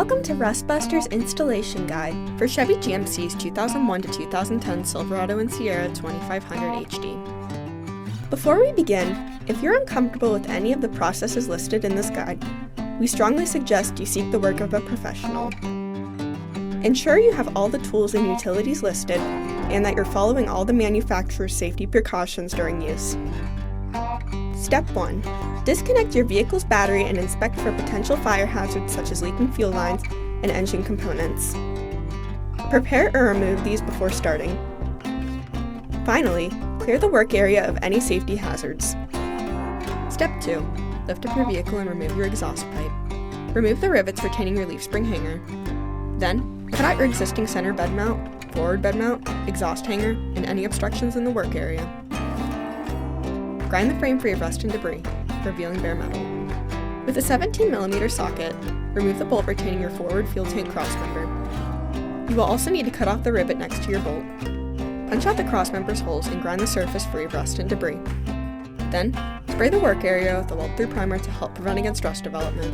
Welcome to Rustbuster's installation guide for Chevy GMC's 2001 to 2010 Silverado and Sierra 2500 HD. Before we begin, if you're uncomfortable with any of the processes listed in this guide, we strongly suggest you seek the work of a professional. Ensure you have all the tools and utilities listed and that you're following all the manufacturer's safety precautions during use. Step 1. Disconnect your vehicle's battery and inspect for potential fire hazards such as leaking fuel lines and engine components. Prepare or remove these before starting. Finally, clear the work area of any safety hazards. Step 2. Lift up your vehicle and remove your exhaust pipe. Remove the rivets retaining your leaf spring hanger. Then, cut out your existing center bed mount, forward bed mount, exhaust hanger, and any obstructions in the work area. Grind the frame free of rust and debris, revealing bare metal. With a 17mm socket, remove the bolt retaining your forward fuel tank crossmember. You will also need to cut off the rivet next to your bolt. Punch out the crossmember's holes and grind the surface free of rust and debris. Then, spray the work area with a weld-through primer to help prevent against rust development.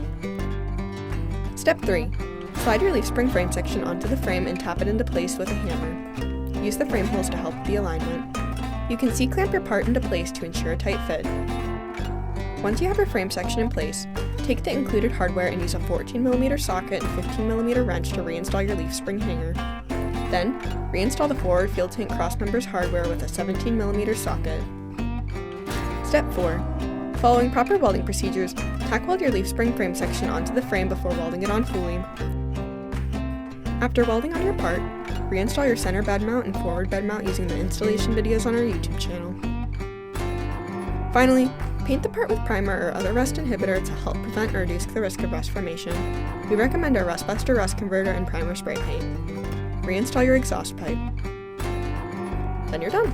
Step 3. Slide your leaf spring frame section onto the frame and tap it into place with a hammer. Use the frame holes to help with the alignment. You can C-clamp your part into place to ensure a tight fit. Once you have your frame section in place, take the included hardware and use a 14mm socket and 15mm wrench to reinstall your leaf spring hanger. Then, reinstall the forward fuel tank crossmember's hardware with a 17mm socket. Step 4. Following proper welding procedures, tack weld your leaf spring frame section onto the frame before welding it on fully. After welding on your part, reinstall your center bed mount and forward bed mount using the installation videos on our YouTube channel. Finally, paint the part with primer or other rust inhibitor to help prevent or reduce the risk of rust formation. We recommend our Rustbuster Rust Converter and Primer Spray Paint. Reinstall your exhaust pipe. Then you're done.